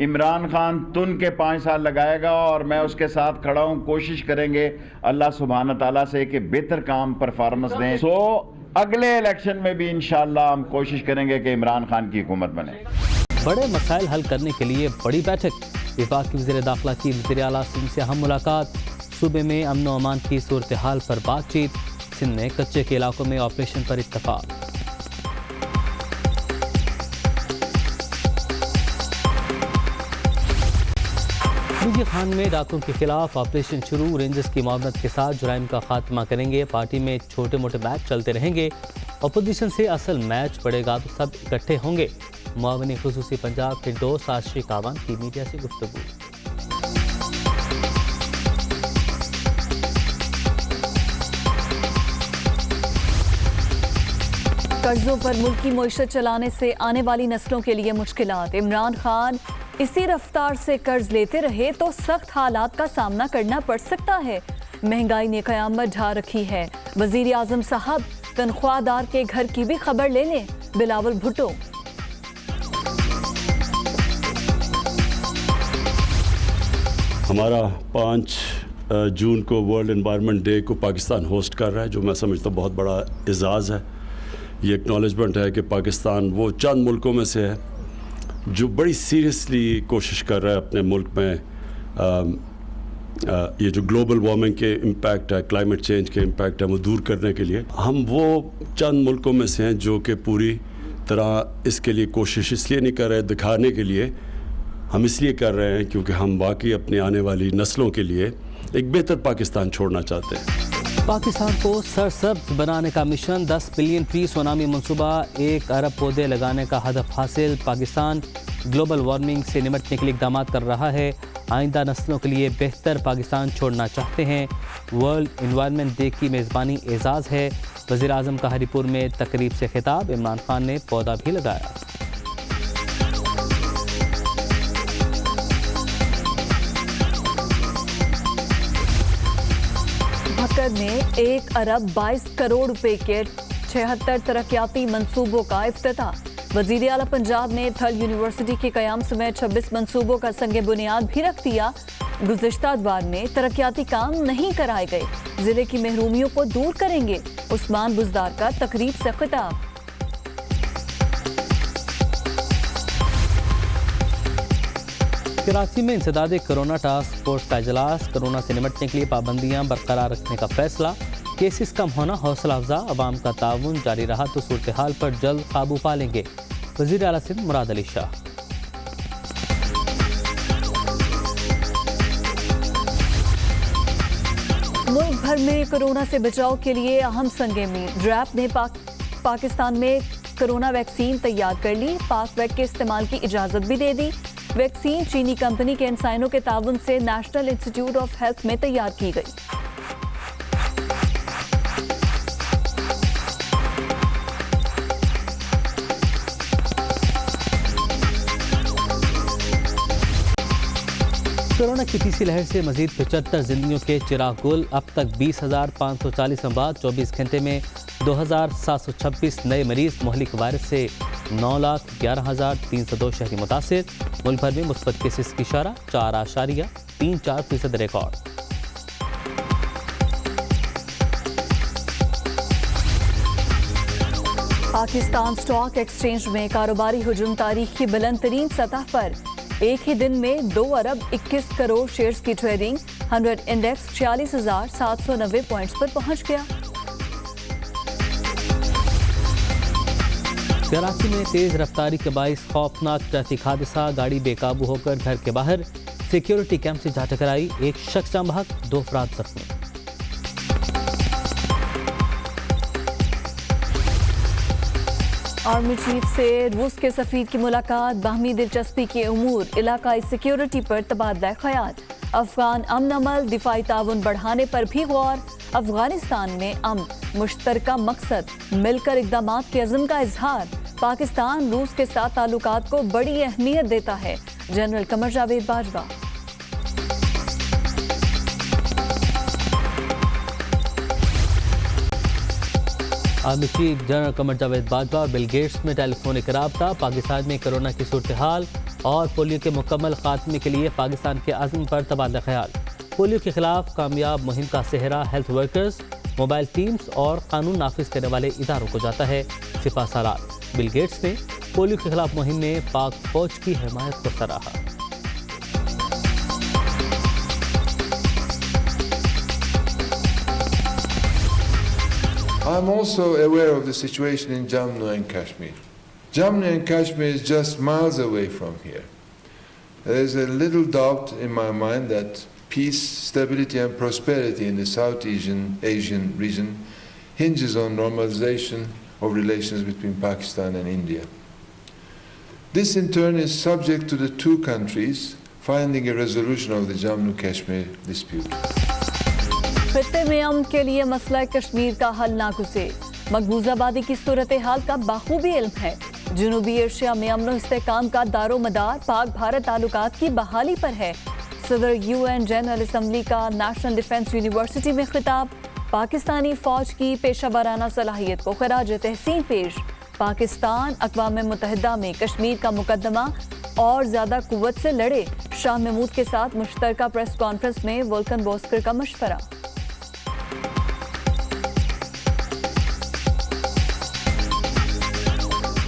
عمران خان تن کے 5 سال لگائے گا اور میں اس کے ساتھ کھڑا ہوں. کوشش کریں گے اللہ سبحانہ تعالیٰ سے کہ بہتر کام پرفارمنس دیں. اگلے الیکشن میں بھی انشاءاللہ ہم کوشش کریں گے کہ عمران خان کی حکومت بنے. بڑے مسائل حل کرنے کے لیے بڑی بیٹھک. وفاقی وزیر داخلہ کی وزیر اعلیٰ سندھ سے اہم ملاقات. صوبے میں امن و امان کی صورتحال پر بات چیت. سندھ میں کچے کے علاقوں میں آپریشن پر اتفاق. بوجی خان میں ڈاکوں کے خلاف آپریشن شروع. رینجرز کی معاونت کے ساتھ جرائم کا خاتمہ کریں گے. پارٹی میں چھوٹے موٹے میچ چلتے رہیں گے. اپوزیشن سے اصل میچ پڑے گا تو سب اکٹھے ہوں گے. معاون خصوصی پنجاب کے دوست آشیق آوان کی میڈیا سے گفتگو. قرضوں پر ملکی معیشت چلانے سے آنے والی نسلوں کے لیے مشکلات. عمران خان اسی رفتار سے قرض لیتے رہے تو سخت حالات کا سامنا کرنا پڑ سکتا ہے. مہنگائی نے قیامت ڈھا رکھی ہے. وزیر اعظم صاحب تنخواہ دار کے گھر کی بھی خبر لے لیں. بلاول بھٹو. ہمارا 5 جون کو ورلڈ انوائرمنٹ ڈے کو پاکستان ہوسٹ کر رہا ہے، جو میں سمجھتا ہوں بہت بڑا اعزاز ہے. یہ اکنالجمنٹ ہے کہ پاکستان وہ چند ملکوں میں سے ہے جو بڑی سیریسلی کوشش کر رہا ہے اپنے ملک میں یہ جو گلوبل وارمنگ کے امپیکٹ ہے، کلائمیٹ چینج کے امپیکٹ ہے، وہ دور کرنے کے لیے. ہم وہ چند ملکوں میں سے ہیں جو کہ پوری طرح اس کے لیے کوشش اس لیے نہیں کر رہے دکھانے کے لیے، ہم اس لیے کر رہے ہیں کیونکہ ہم واقعی اپنے آنے والی نسلوں کے لیے ایک بہتر پاکستان چھوڑنا چاہتے ہیں. پاکستان کو سرسبز بنانے کا مشن. 10 بلین ٹری سونامی منصوبہ. 1 ارب پودے لگانے کا ہدف حاصل. پاکستان گلوبل وارمنگ سے نمٹنے کے لیے اقدامات کر رہا ہے. آئندہ نسلوں کے لیے بہتر پاکستان چھوڑنا چاہتے ہیں. ورلڈ انوائرمنٹ ڈے کی میزبانی اعزاز ہے. وزیر اعظم کا ہری پور میں تقریب سے خطاب. عمران خان نے پودا بھی لگایا. بھکر میں 1 ارب 22 کروڑ روپے کے 76 ترقیاتی منصوبوں کا افتتاح. وزیر اعلیٰ پنجاب نے تھل یونیورسٹی کے قیام سمیت 26 منصوبوں کا سنگ بنیاد بھی رکھ دیا. گزشتہ ادوار میں ترقیاتی کام نہیں کرائے گئے. ضلع کی محرومیوں کو دور کریں گے. عثمان بزدار کا تقریب سے خطاب. کراچی میں انسداد کرونا ٹاسک فورس کا اجلاس. کرونا سے نمٹنے کے لیے پابندیاں برقرار رکھنے کا فیصلہ. کیسز کم ہونا حوصلہ افزا. عوام کا تعاون جاری رہا تو صورتحال پر جلد قابو پا لیں گے. وزیر اعلیٰ سندھ مراد علی شاہ. ملک بھر میں کورونا سے بچاؤ کے لیے اہم سنگ میل. ڈریپ نے پاکستان میں کورونا ویکسین تیار کر لی. پاک ویک کے استعمال کی اجازت بھی دے دی. ویکسین چینی کمپنی کے انسائنوں کے تعاون سے نیشنل انسٹیٹیوٹ آف ہیلتھ میں تیار کی گئی. کورونا کی تیسری لہر سے مزید 75 زندگیوں کے چراغ گل. اب تک 20,540 اموات. 24 گھنٹے میں 2,726 نئے مریض. مہلک وائرس سے 9,11,302 شہری متاثر. ملک بھر میں مثبت کیسز کی شرح 4.34% ریکارڈ. پاکستان سٹاک ایکسچینج میں کاروباری ہجوم تاریخ کی بلند ترین سطح پر. ایک ہی دن میں 2 ارب 21 کروڑ شیئرز کی ٹریڈنگ. 100 انڈیکس 46,790 پوائنٹس پر پہنچ گیا. کراچی میں تیز رفتاری کے باعث خوفناک ٹریفک حادثہ. گاڑی بے قابو ہو کر گھر کے باہر سیکیورٹی کیمپ سے جا ٹکرائی. 1 شخص جاں بحق، 2 افراد زخمی. آرمی چیف سے روس کے سفیر کی ملاقات. باہمی دلچسپی کے امور. علاقائی سیکیورٹی پر تبادلہ خیال. افغان امن عمل دفاعی تعاون بڑھانے پر بھی غور. افغانستان میں امن مشترکہ مقصد. مل کر اقدامات کے عزم کا اظہار. پاکستان روس کے ساتھ تعلقات کو بڑی اہمیت دیتا ہے. General Qamar Javed Bajwa. Army chief general Qamar Javed Bajwa اور بل گیٹس میں ٹیلی فونک رابطہ. پاکستان میں کورونا کی صورتحال اور پولیو کے مکمل خاتمے کے لیے پاکستان کے عزم پر تبادلہ خیال۔ پولیو کے خلاف کامیاب مہم کا سہرا ہیلتھ ورکرز، موبائل ٹیمز اور قانون نافذ کرنے والے اداروں کو جاتا ہے۔ سپاہ سالار بل گیٹس نے پولیو کے خلاف مہم میں پاک فوج کی حمایت کو سراہا۔ I'm also aware of the situation in Jammu and Kashmir. Jammu and Kashmir is just miles away from here. There is a little doubt in my mind that peace, stability and prosperity in the South Asian region hinges on normalization of relations between Pakistan and India. This in turn is subject to the two countries finding a resolution of the Jammu-Kashmir dispute. خطے میں امن کے لیے مسئلہ کشمیر کا حل ناگزیر۔ مقبوضہ آبادی کی صورتحال کا بخوبی علم ہے۔ جنوبی ایشیا میں امن و استحکام کا دار و مدار پاک بھارت تعلقات کی بحالی پر ہے۔ صدر UN جنرل اسمبلی کا نیشنل ڈیفنس یونیورسٹی میں خطاب۔ پاکستانی فوج کی پیشہ ورانہ صلاحیت کو خراج تحسین پیش۔ پاکستان اقوام متحدہ میں کشمیر کا مقدمہ اور زیادہ قوت سے لڑے۔ شاہ محمود کے ساتھ مشترکہ پریس کانفرنس میں ولکن بوسکر کا مشورہ۔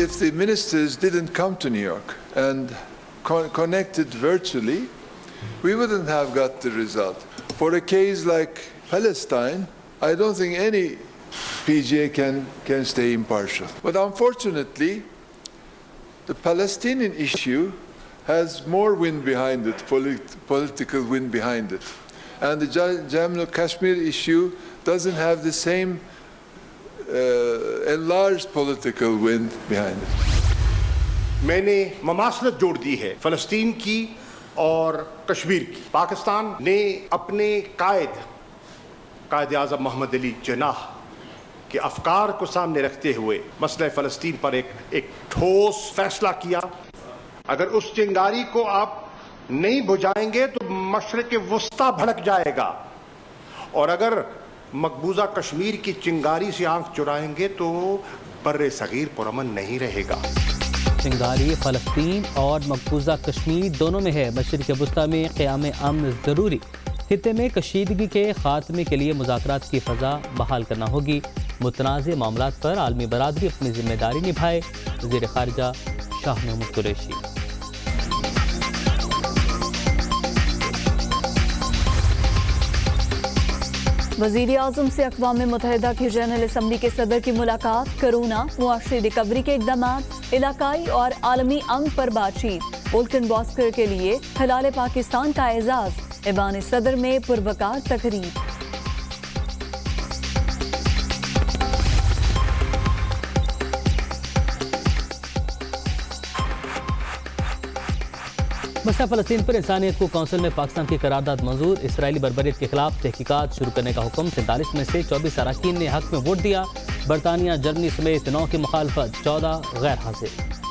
If the ministers didn't come to New York and connected virtually, we wouldn't have got the result. For a case like Palestine, I don't think any PGA can stay impartial. But unfortunately, the Palestinian issue has more wind behind it, political wind behind it. And the Jammu and Kashmir issue doesn't have the same enlarged political wind behind it. میں نے مماثلت جوڑ دی ہے فلسطین کی اور کشمیر کی۔ پاکستان نے اپنے قائد اعظم محمد علی جناح کے افکار کو سامنے رکھتے ہوئے مسئلہ فلسطین پر ایک ٹھوس فیصلہ کیا۔ اگر اس چنگاری کو آپ نہیں بجھائیں گے تو مشرق وسطی بھڑک جائے گا، اور اگر مقبوضہ کشمیر کی چنگاری سے آنکھ چرائیں گے تو بر صغیر پرامن نہیں رہے گا۔ چنگاری فلسطین اور مقبوضہ کشمیر دونوں میں ہے۔ مشرق وسطی میں قیام امن ضروری۔ خطے میں کشیدگی کے خاتمے کے لیے مذاکرات کی فضا بحال کرنا ہوگی۔ متنازع معاملات پر عالمی برادری اپنی ذمہ داری نبھائے۔ وزیر خارجہ شاہ محمود قریشی۔ وزیر اعظم سے اقوام متحدہ کی جنرل اسمبلی کے صدر کی ملاقات۔ کرونا، معاشی ریکوری کے اقدامات، علاقائی اور عالمی امن پر بات چیت۔ ولکن بوسکر کے لیے ہلال پاکستان کا اعزاز۔ ایوان صدر میں پروقار تقریب۔ مسئلہ فلسطین پر انسانیت کو کونسل میں پاکستان کی قرارداد منظور۔ اسرائیلی بربریت کے خلاف تحقیقات شروع کرنے کا حکم۔ 47 میں سے 24 اراکین نے حق میں ووٹ دیا۔ برطانیہ، جرمنی سمیت 9 کی مخالفت، 14 غیر حاضر۔